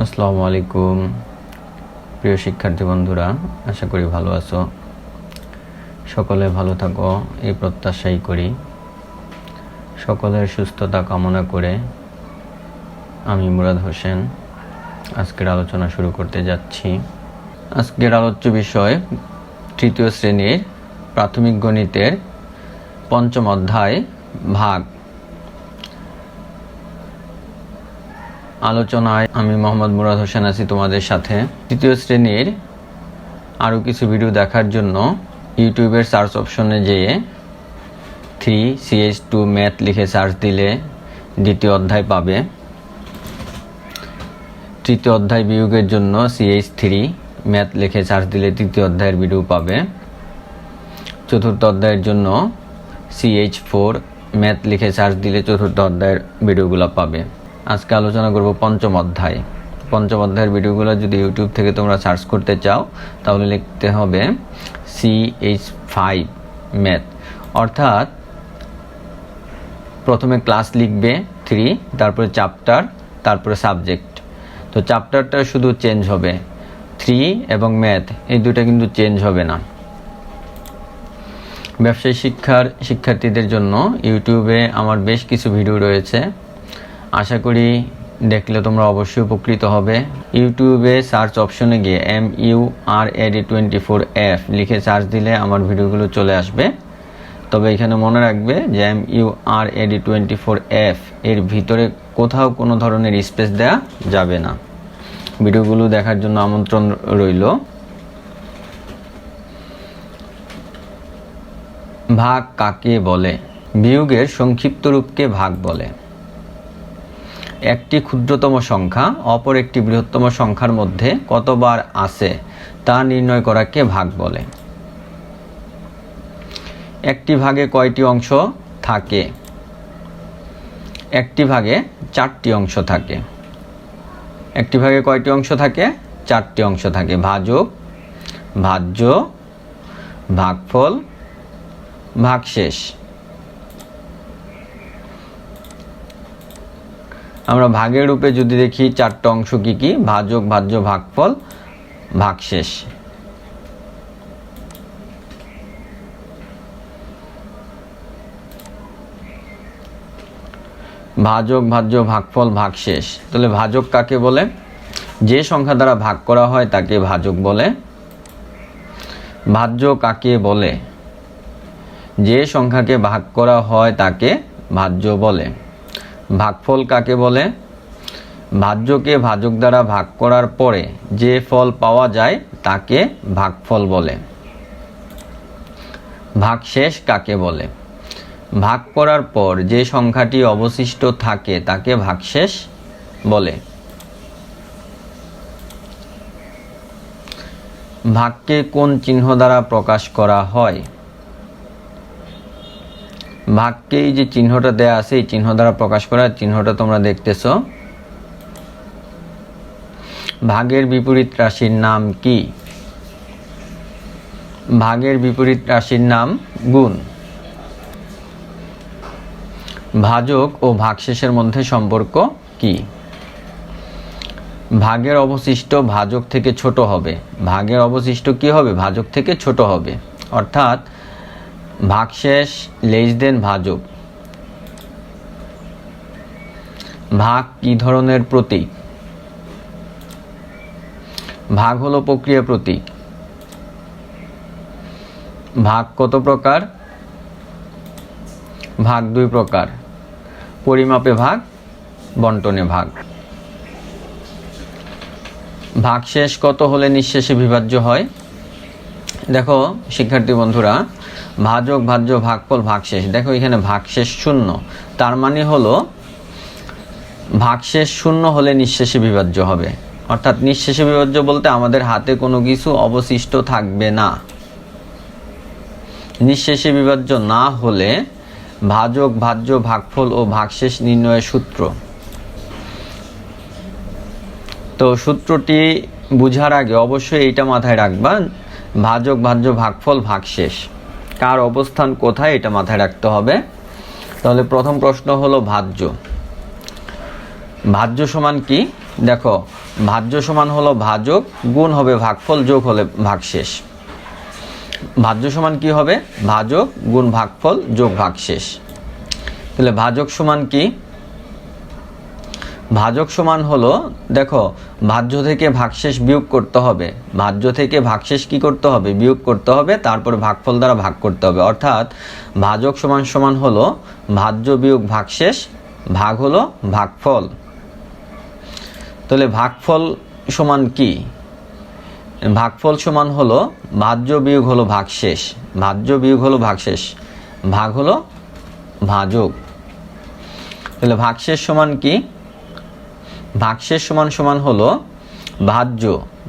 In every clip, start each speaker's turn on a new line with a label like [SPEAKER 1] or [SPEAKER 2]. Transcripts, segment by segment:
[SPEAKER 1] আসসালামু আলাইকুম প্রিয় শিক্ষার্থী বন্ধুরা, আশা করি ভালো আছো। সকলে ভালো থাকো এই প্রত্যাশাই করি। সকলের সুস্থতা কামনা করে আমি মুরাদ হোসেন আজকের আলোচনা শুরু করতে যাচ্ছি। আজকের আলোচ্য বিষয় তৃতীয় শ্রেণীর প্রাথমিক গণিতের পঞ্চম অধ্যায় ভাগ। আলোচনায় আমি মোহাম্মদ মুরাদ হোসেন আছি তোমাদের সাথে। তৃতীয় শ্রেণীর আরও কিছু ভিডিও দেখার জন্য ইউটিউবের সার্চ অপশনে যেয়ে 3ch2 ম্যাথ লিখে সার্চ দিলে দ্বিতীয় অধ্যায় পাবে। তৃতীয় অধ্যায় বিয়োগের জন্য ch3 ম্যাথ লিখে সার্চ দিলে তৃতীয় অধ্যায়ের ভিডিও পাবে। চতুর্থ অধ্যায়ের জন্য ch4 ম্যাথ লিখে সার্চ দিলে চতুর্থ অধ্যায়ের ভিডিওগুলো পাবে। আজকে আলোচনা করব পঞ্চম অধ্যায়। পঞ্চম অধ্যায়ের ভিডিওগুলো যদি ইউটিউব থেকে তোমরা সার্চ করতে চাও তাহলে লিখতে হবে ch5 ম্যাথ, অর্থাৎ প্রথমে ক্লাস লিখবে 3, তারপরে চ্যাপ্টার, তারপরে সাবজেক্ট। তো চ্যাপ্টারটা শুধু চেঞ্জ হবে, 3 এবং ম্যাথ এই দুটো কিন্তু চেঞ্জ হবে না। ব্যবসায়ী শিক্ষার্থীদের জন্য ইউটিউবে আমার বেশ কিছু ভিডিও রয়েছে, আশা করি দেখলে তোমরা অবশ্যই উপকৃত হবে। ইউটিউবে সার্চ অপশনে গিয়ে MURAD24F লিখে সার্চ দিলে আমার ভিডিওগুলো চলে আসবে। তবে এখানে মনে রাখবে যে MURAD24F এর ভিতরে কোথাও কোনো ধরনের স্পেস দেওয়া যাবে না। ভিডিওগুলো দেখার জন্য আমন্ত্রণ রইল। ভাগ কাকে বলে? বিয়োগের সংক্ষিপ্ত রূপকে ভাগ বলে। একটি ক্ষুদ্রতম সংখ্যা অপর একটি বৃহত্তম সংখ্যার মধ্যে কতবার আছে তা নির্ণয় করাকে ভাগ বলে। একটি ভাগে কয়টি অংশ থাকে? একটি ভাগে 4টি অংশ থাকে। একটি ভাগে কয়টি অংশ থাকে? 4টি অংশ থাকে। ভাজক, ভাজ্য, ভাগফল, ভাগশেষ। আমরা ভাগের রূপে যদি দেখি 4টা অংশ কি কি? ভাজক, ভাজ্য, ভাগফল, ভাগশেষ। ভাজক, ভাজ্য, ভাগফল, ভাগশেষ। তাহলে ভাজক কাকে বলে? যে সংখ্যা দ্বারা ভাগ করা হয় তাকে ভাজক বলে। ভাজ্য কাকে বলে? যে সংখ্যাকে ভাগ করা হয় তাকে ভাজ্য বলে। ভাগফল কাকে বলে? ভাজ্যকে ভাজক দ্বারা ভাগ করার পরে যে ফল পাওয়া যায় তাকে ভাগফল বলে। ভাগশেষ কাকে বলে? ভাগ করার পর যে সংখ্যাটি অবশিষ্ট থাকে তাকে ভাগশেষ বলে। ভাগকে কোন চিহ্ন দ্বারা প্রকাশ করা হয়? ভাগকে এই যে চিহ্নটা দেয়া আছে এই চিহ্ন দ্বারা প্রকাশ করা, চিহ্নটা তোমরা দেখতেছ। ভাগের বিপরীত রাশির নাম কি? ভাগের বিপরীত রাশির নাম গুণ। ভাজক ও ভাগশেষের মধ্যে সম্পর্ক কি? ভাগের অবশিষ্ট ভাজক থেকে ছোট হবে। ভাগের অবশিষ্ট কি হবে? ভাজক থেকে ছোট হবে, অর্থাৎ ভাগশেষ লেস দেন ভাজক। ভাগ কি ধরনের প্রতীক? ভাগ হলো প্রক্রিয়া প্রতীক। ভাগ কত প্রকার? ভাগ 2 প্রকার, পরিমাপে ভাগ, বন্টনে ভাগ। ভাগশেষ কত হলে নিঃশেষে বিভাজ্য হয়? দেখো শিক্ষার্থী বন্ধুরা, ভাজক, ভাজ্য, ভাগফল, ভাগশেষ। দেখো এখানে ভাগশেষ 0, তার মানে হলো ভাগশেষ 0 হলে নিঃশেষে বিভাজ্য হবে। অর্থাৎ নিঃশেষে বিভাজ্য বলতে আমাদের হাতে কোনো কিছু অবশিষ্ট থাকবে না। নিঃশেষে বিভাজ্য না হলে ভাজক, ভাজ্য, ভাগফল ও ভাগশেষ নির্ণয়ের সূত্র। তো সূত্রটি বুঝার আগে অবশ্যই এইটা মাথায় রাখবা, ভাজক, ভাজ্য, ভাগফল, ভাগশেষ কার অবস্থান কোথায় এটা মাথায় রাখতে হবে। তাহলে প্রথম প্রশ্ন হলো ভাজ্য। ভাজ্য সমান কি? দেখো ভাজ্য সমান হলো ভাজক, গুণ হবে ভাগফল, যোগ হলে ভাগশেষ। ভাজ্য সমান কি হবে? ভাজক গুণ ভাগফল যোগ ভাগশেষ। তাহলে ভাজক সমান কি? ভাজক সমান হলো, দেখো ভাজ্য থেকে ভাগশেষ বিয়োগ করতে হবে, ভাজ্য থেকে ভাগশেষ কি করতে হবে? বিয়োগ করতে হবে, তারপর ভাগফল দ্বারা ভাগ করতে হবে। অর্থাৎ ভাজক সমান সমান হলো ভাজ্য বিয়োগ ভাগশেষ, ভাগ হলো ভাগফল। তাহলে ভাগফল সমান কি? ভাগফল সমান হলো ভাজ্য বিয়োগ হলো ভাগশেষ, ভাজ্য বিয়োগ হলো ভাগশেষ, ভাগ হলো ভাজক। তাহলে ভাগশেষ সমান কি? ভাগশেষ সমান সমান হলো ভাজ্য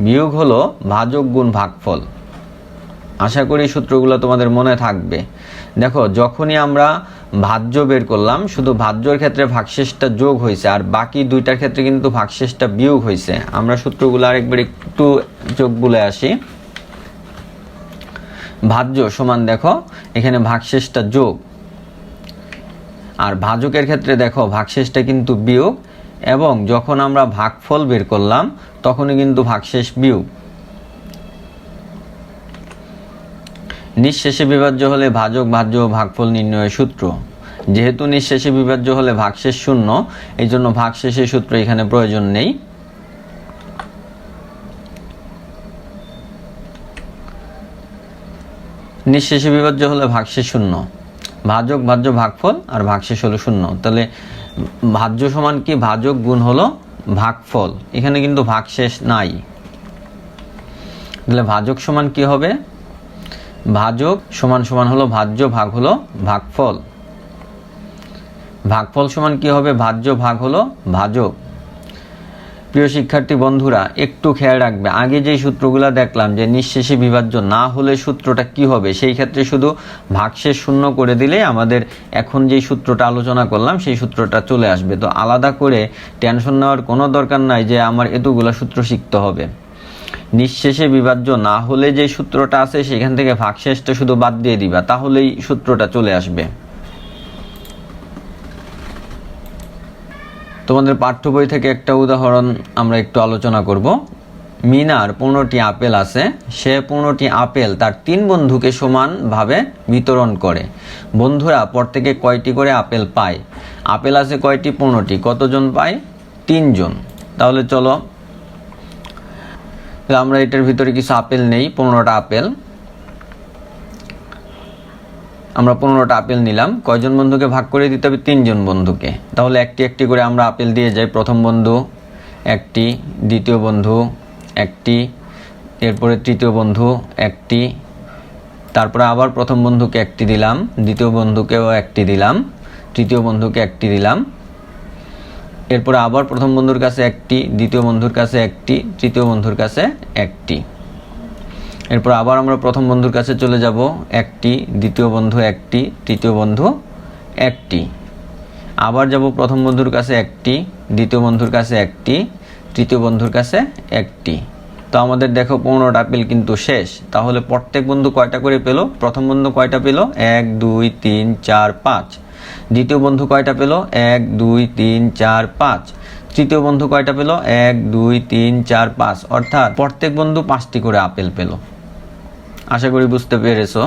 [SPEAKER 1] বিয়োগ হলো ভাজক গুণ ভাগফল। আশা করি সূত্রগুলো তোমাদের মনে থাকবে। দেখো যখনই আমরা ভাজ্য বের করলাম, শুধু ভাজ্যর ক্ষেত্রে ভাগশেষটা যোগ হয়েছে, আর বাকি দুইটার ক্ষেত্রে কিন্তু ভাগশেষটা বিয়োগ হয়েছে। আমরা সূত্রগুলো আরেকবার একটু যোগ বলে আসি। ভাজ্য সমান, দেখো এখানে ভাগশেষটা যোগ, আর ভাজকের ক্ষেত্রে দেখো ভাগশেষটা কিন্তু বিয়োগ, এবং যখন আমরা ভাগফল বের করলাম তখনই কিন্তু ভাগশেষ বিয়োগ। নিঃশেষে বিভাজ্য হলে ভাজক ভাজ্য ভাগফল নির্ণয়ের সূত্র। যেহেতু নিঃশেষে বিভাজ্য হলে ভাগশেষ শূন্য, এই জন্য ভাগশেষের সূত্র এখানে প্রয়োজন নেই। নিঃশেষে বিভাজ্য হলে ভাগশেষ শূন্য, ভাজক ভাজ্য ভাগফল আর ভাগশেষ হলো শূন্য। তাহলে ভাজ্য সমান কি? ভাজক গুণ হলো ভাগফল, এখানে কিন্তু ভাগশেষ নাই। তাহলে ভাজক সমান কি হবে? ভাজক সমান সমান হলো ভাজ্য ভাগ হলো ভাগফল। ভাগফল সমান কি হবে? ভাজ্য ভাগ হলো ভাজক। প্রিয় শিক্ষার্থী বন্ধুরা, একটু খেয়াল রাখবে, আগে যেই সূত্রগুলো দেখলাম যে নিঃশেষে বিভাজ্য না হলে সূত্রটা কি হবে, সেই ক্ষেত্রে শুধু ভাগশেষ শূন্য করে দিলে আমাদের এখন যেই সূত্রটা আলোচনা করলাম সেই সূত্রটা চলে আসবে। তো আলাদা করে টেনশন নেওয়ার কোনো দরকার নাই যে আমার এতগুলো সূত্র শিখতে হবে। নিঃশেষে বিভাজ্য না হলে যে সূত্রটা আছে সেখান থেকে ভাগশেষটা শুধু বাদ দিয়ে দিবা, তাহলেই সূত্রটা চলে আসবে। তোমাদের পাঠ্য বই থেকে একটা উদাহরণ আমরা একটু আলোচনা করব। মিনার 15টি আপেল আছে, সে 15টি আপেল তার 3 বন্ধুকে সমানভাবে বিতরণ করে। বন্ধুরা প্রত্যেকে কয়টি করে আপেল পায়? আপেল আছে কয়টি? 15টি। কতজন পায়? 3 জন। তাহলে চলো আমরা এটার ভিতরে কিছু আপেল নেই, 15টা আপেল। আমরা 15টা আপেল নিলাম, কয়জন বন্ধুকে ভাগ করে দিতে হবে? 3 জন বন্ধুকে। তাহলে একটি একটি করে আমরা আপেল দিয়ে যাই। প্রথম বন্ধু একটি, দ্বিতীয় বন্ধু একটি, এরপরে তৃতীয় বন্ধু একটি, তারপরে আবার প্রথম বন্ধুকে একটি দিলাম, দ্বিতীয় বন্ধুকেও একটি দিলাম, তৃতীয় বন্ধুকে একটি দিলাম, এরপরে আবার প্রথম বন্ধুর কাছে একটি, দ্বিতীয় বন্ধুর কাছে একটি, তৃতীয় বন্ধুর কাছে একটি। এরপর আবার আমরা প্রথম বন্ধুর কাছে চলে যাব, একটি, দ্বিতীয় বন্ধু একটি, তৃতীয় বন্ধু একটি। আবার যাব প্রথম বন্ধুর কাছে একটি, দ্বিতীয় বন্ধুর কাছে একটি, তৃতীয় বন্ধুর কাছে একটি। তো আমাদের দেখো 15টা আপেল কিন্তু শেষ। তাহলে প্রত্যেক বন্ধু কয়টা করে পেল? প্রথম বন্ধু কয়টা পেল? 1 2 3 4 5। দ্বিতীয় বন্ধু কয়টা পেল? 1 2 3 4 5। তৃতীয় বন্ধু কয়টা পেল? 1 2 3 4 5। অর্থাৎ প্রত্যেক বন্ধু 5টি করে আপেল পেল। আশা করি বুঝতে পেরেছো।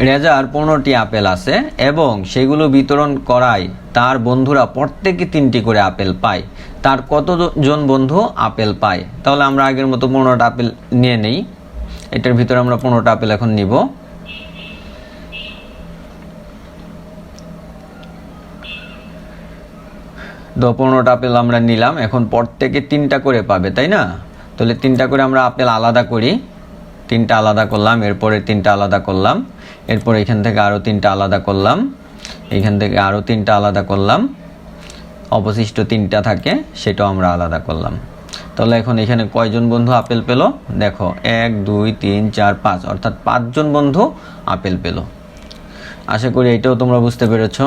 [SPEAKER 1] রেজার 15টি আপেল আছে এবং সেগুলো বিতরণ করায় তার বন্ধুরা প্রত্যেকে 3টি করে আপেল পায়। তার কতজন বন্ধু আপেল পায়? তাহলে আমরা আগের মতো 15টা আপেল নিয়ে নেই। এটার ভিতরে আমরা 15টা আপেল এখন নিব। তো 15টা আপেল আমরা নিলাম, এখন প্রত্যেকে 3টা করে পাবে, তাই না? তাহলে 3টা করে আমরা আপেল আলাদা করি। 3টা আলাদা করলাম, এরপরে 3টা আলাদা করলাম, এরপর এখান থেকে আরও 3টা আলাদা করলাম, এখান থেকে আরও 3টা আলাদা করলাম, অবশিষ্ট 3টা থাকে সেটাও আমরা আলাদা করলাম। তাহলে এখন এখানে কয়জন বন্ধু আপেল পেল? দেখো 1 2 3 4 5, অর্থাৎ 5 জন বন্ধু আপেল পেল। আশা করি এটাও তোমরা বুঝতে পেরেছ।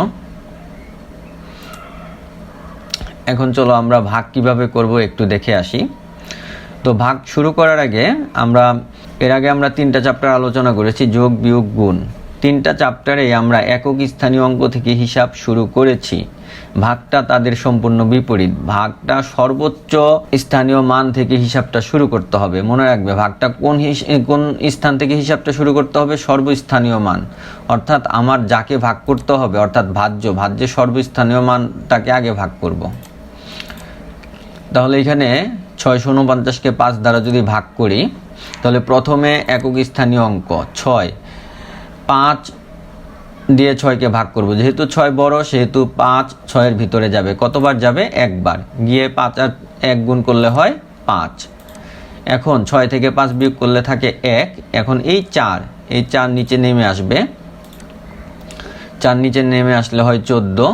[SPEAKER 1] এখন চলো আমরা ভাগ কিভাবে করব একটু দেখে আসি। তো ভাগ শুরু করার আগে এর আগে আমরা 3টা চ্যাপ্টার আলোচনা করেছি, যোগ বিয়োগ গুণ। তিনটা চ্যাপ্টারে আমরা একক স্থানীয় অঙ্ক থেকে হিসাব শুরু করেছি। ভাগটা তাদের সম্পূর্ণ বিপরীত। ভাগটা সর্বোচ্চ স্থানীয় মান থেকে হিসাবটা শুরু করতে হবে। মনে রাখবে ভাগটা কোন স্থান থেকে হিসাবটা শুরু করতে হবে? সর্বস্থানীয় মান। অর্থাৎ আমার যাকে ভাগ করতে হবে, অর্থাৎ ভাজ্যের সর্বস্থানীয় মানটাকে আগে ভাগ করব। তাহলে এখানে 649কে 5 দ্বারা যদি ভাগ করি, তাহলে প্রথমে একক স্থানীয় অঙ্ক 6, 5 দিয়ে 6কে ভাগ করব। যেহেতু 6 বড় সেহেতু 5 6-এর ভিতরে যাবে। কতবার যাবে? একবার। গিয়ে 5 আর 1 গুণ করলে হয় 5। এখন 6 থেকে 5 বিয়োগ করলে থাকে 1। এখন এই 4 নিচে নেমে আসবে। 4 নিচে নেমে আসলে হয় 14।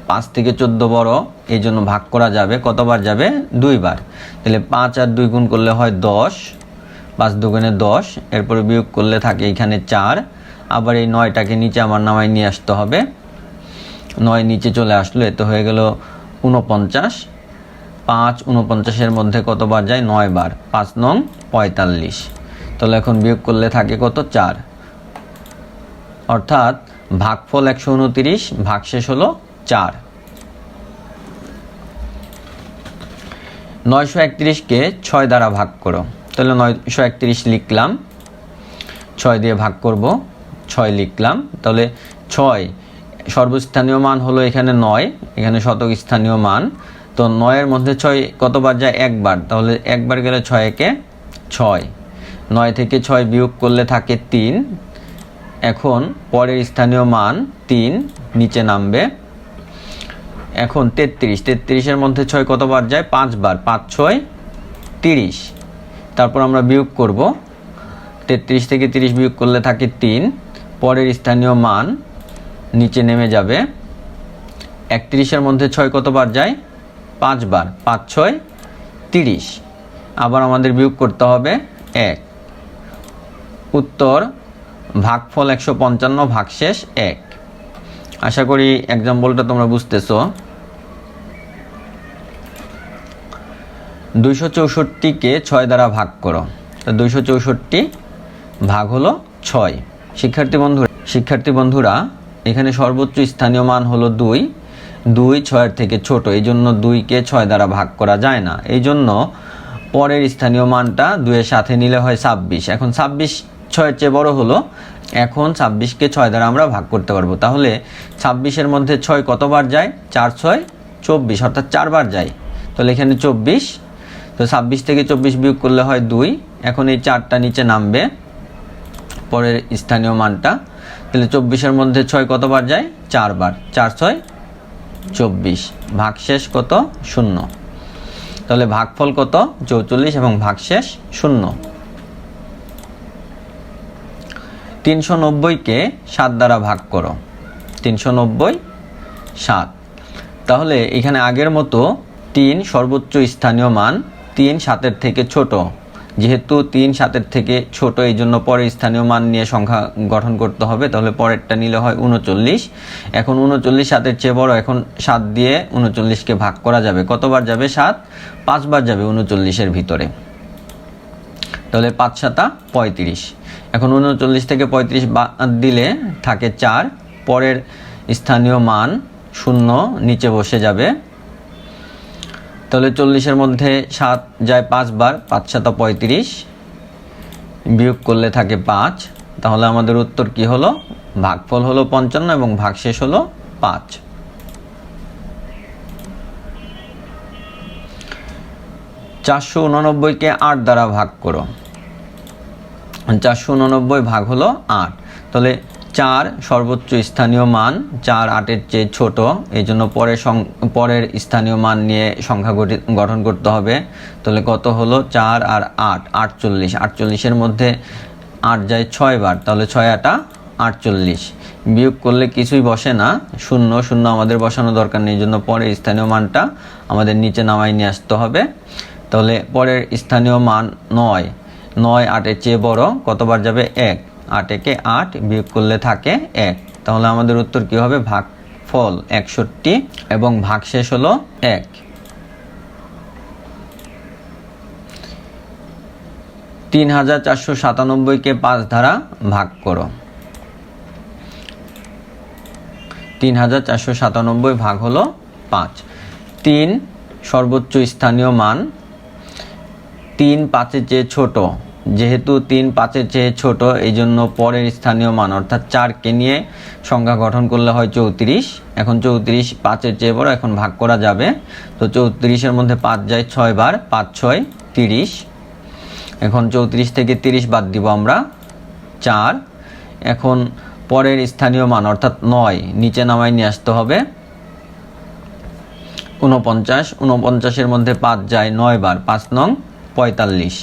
[SPEAKER 1] 5 থেকে 14 বড়, এই জন্য ভাগ করা যাবে। কতবার যাবে? 2 বার। তাহলে 5 আর 2 গুণ করলে হয় 10। 5 দুগুণে 10। এরপরে বিয়োগ করলে থাকে এখানে 4। আবার এই 9টাকে নিচে আমার নামায় নিয়ে আসতে হবে। 9 নিচে চলে আসলো, এতে হয়ে গেল 49। 5 49-এর মধ্যে কতবার যায়? 9 বার। 5 নং 45। তাহলে এখন বিয়োগ করলে থাকে কত? 4। অর্থাৎ ভাগফল 129, ভাগশেষ হলো 4। 931কে 6 দ্বারা ভাগ করো। তাহলে 931 লিখলাম, 6 দিয়ে ভাগ করব, 6 লিখলাম। তাহলে 6 সর্বস্থানীয় মান হলো এখানে 9, এখানে শতক স্থানীয় মান। তো 9-এর মধ্যে 6 কতবার যায়? একবার। তাহলে একবার গেলে 6 একে 6। 9 থেকে 6 বিয়োগ করলে থাকে 3। এখন পরের স্থানীয় মান 3 নিচে নামবে। এখন 33-এর মধ্যে 6 কতবার যায়? 5 বার। 5 6 30। তারপর আমরা বিয়োগ করব। 33 থেকে 30 বিয়োগ করলে থাকে 3। পরের স্থানীয় মান নিচে নেমে যাবে। 31-এর মধ্যে 6 কতবার যায়? 5 বার। 5 6 30। আবার আমাদের বিয়োগ করতে হবে 1। উত্তর ভাগফল 155, ভাগশেষ 1। আশা করি এক্সাম্পলটা তোমরা বুঝতেছো। 264কে 6 দ্বারা ভাগ করো। তো 264 ভাগ হলো 6। শিক্ষার্থী বন্ধুরা এখানে সর্বোচ্চ স্থানীয় মান হলো 2। 2 6-এর থেকে ছোট, এই জন্য 2কে 6 দ্বারা ভাগ করা যায় না। এই জন্য পরের স্থানীয় মানটা 2-এর সাথে নিলে হয় 26। এখন 26 6-এর চেয়ে বড় হলো। এখন 26কে 6 দ্বারা আমরা ভাগ করতে পারবো। তাহলে 26-এর মধ্যে 6 কতবার যায়? 4 6 24, অর্থাৎ 4 বার যায়। তাহলে এখানে 24। তো 26 থেকে 24 বিয়োগ করলে হয় 2। এখন এই 4টা নিচে নামবে, পরের স্থানীয় মানটা। তাহলে 24-এর মধ্যে 6 কতবার যায়? 4 বার। 4 6 24। ভাগশেষ কত? 0। তাহলে ভাগফল কত? 44 এবং ভাগশেষ 0। 390কে 7 দ্বারা ভাগ করো। 390 7। তাহলে এখানে আগের মতো 3 সর্বোচ্চ স্থানীয় মান, 3 7-এর থেকে ছোট। যেহেতু 3 7-এর থেকে ছোট, এই জন্য পরের স্থানীয় মান নিয়ে সংখ্যা গঠন করতে হবে। তাহলে পরেরটা নিলে হয় 39। এখন 39 7-এর চেয়ে বড়। এখন 7 দিয়ে 39কে ভাগ করা যাবে। কতবার যাবে? 7 5 বার যাবে 39-এর ভিতরে। তাহলে 5 7 35। এখন 39 থেকে 35 বাদ দিলে থাকে 4। পরের স্থানীয় মান 0 নিচে বসে যাবে। তাহলে 40-এর মধ্যে 7 যায় 5 বার। 5 7 35। বিয়োগ করলে থাকে 5। তাহলে আমাদের উত্তর কি হলো? ভাগফল হলো 55 এবং ভাগশেষ হলো 5। 489কে 8 দ্বারা ভাগ করো। 489 ভাগ হলো 8। তাহলে 4 সর্বোচ্চ স্থানীয় মান, 4 8-এর চেয়ে ছোট, এই জন্য পরের স্থানীয় মান নিয়ে সংখ্যা গঠন করতে হবে। তাহলে কত হলো? 4 আর 8 48। 48-এর মধ্যে 8 যায় 6 বার। তাহলে 6 8 48। বিয়োগ করলে কিছুই বসে না, 0 0 আমাদের বসানো দরকার নেই। এই জন্য পরের স্থানীয় মানটা আমাদের নিচে নামাই নিয়ে আসতে হবে। তাহলে পরের স্থানীয় মান 9। 9 8-এর চেয়ে বড়। কতবার যাবে? 1। 8 একে 8, বিয়োগ করলে থাকে 1। তাহলে আমাদের উত্তর কি হবে? ভাগফল 61 এবং ভাগশেষ হলো 1। 3497কে 5 দ্বারা ভাগ করো। 3497 ভাগ হলো 5। 3 সর্বোচ্চ স্থানীয় মান, 3 5-এর চেয়ে ছোট, যেহেতু 3 5-এর চেয়ে ছোট এই জন্য পরের স্থানীয় মান অর্থাৎ 4কে নিয়ে সংখ্যা গঠন করলে হয় 34। এখন 34 5-এর চেয়ে বড়, এখন ভাগ করা যাবে। তো 34-এর মধ্যে 5 যায় 6 বার, 5 6 30। এখন 34 থেকে 30 বাদ দিব আমরা, 4। এখন পরের স্থানীয় মান অর্থাৎ 9 নিচে নামায় নিয়ে আসতে হবে, 49। 49-এর মধ্যে 5 যায় 9 বার, 5 নং 45।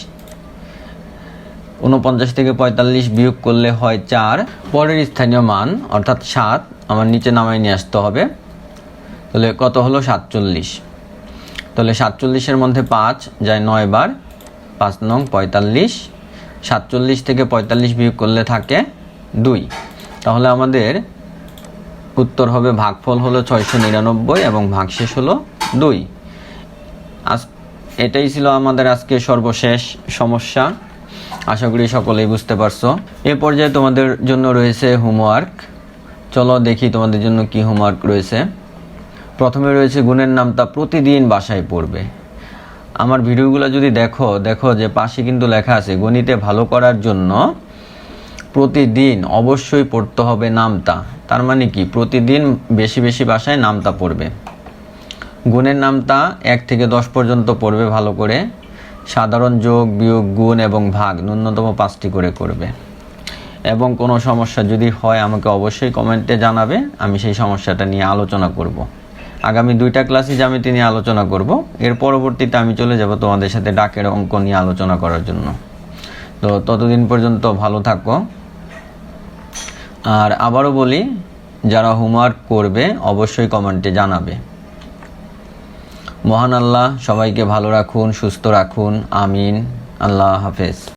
[SPEAKER 1] 49 থেকে 45 বিয়োগ করলে হয় 4। পরের স্থানীয় মান অর্থাৎ 7 আমার নিচে নামায় নিয়ে আসতে হবে, তাহলে কত হলো 47। তাহলে 47-এর মধ্যে 5 যায় 9 বার, 5 নং 45। 47 থেকে 45 বিয়োগ করলে থাকে 2। তাহলে আমাদের উত্তর হবে, ভাগফল হলো 699 এবং ভাগশেষ হলো 2। এটাই ছিল আমাদের আজকে সর্বশেষ সমস্যা। আশা করি সকলেই বুঝতে পারছো। এ পর্যায়ে তোমাদের জন্য রয়েছে হোমওয়ার্ক। চলো দেখি তোমাদের জন্য কি হোমওয়ার্ক রয়েছে। প্রথমে রয়েছে গুণের নামতা প্রতিদিন বাসায় পড়বে। আমার ভিডিওগুলো যদি দেখো যে পাশে কিন্তু লেখা আছে গণিতে ভালো করার জন্য প্রতিদিন অবশ্যই পড়তে হবে নামতা। তার মানে কি, প্রতিদিন বেশি বেশি বাসায় নামতা পড়বে। গুণের নামতা 1 থেকে 10 পর্যন্ত পড়বে ভালো করে। সাধারণ যোগ, বিয়োগ, গুণ এবং ভাগ ন্যূনতম 5টি করে করবে। এবং কোনো সমস্যা যদি হয় আমাকে অবশ্যই কমেন্টে জানাবে, আমি সেই সমস্যাটা নিয়ে আলোচনা করব। আগামী 2টা ক্লাসে জ্যামিতি নিয়ে আলোচনা করব। এর পরবর্তীতে আমি চলে যাব তোমাদের সাথে ডাকের অঙ্ক নিয়ে আলোচনা করার জন্য। তো ততদিন পর্যন্ত ভালো থাকো। আর আবারও বলি, যারা হোমওয়ার্ক করবে অবশ্যই কমেন্টে জানাবে। মহান আল্লাহ সবাইকে ভালো রাখুন, সুস্থ রাখুন। আমিন। আল্লাহ হাফেজ।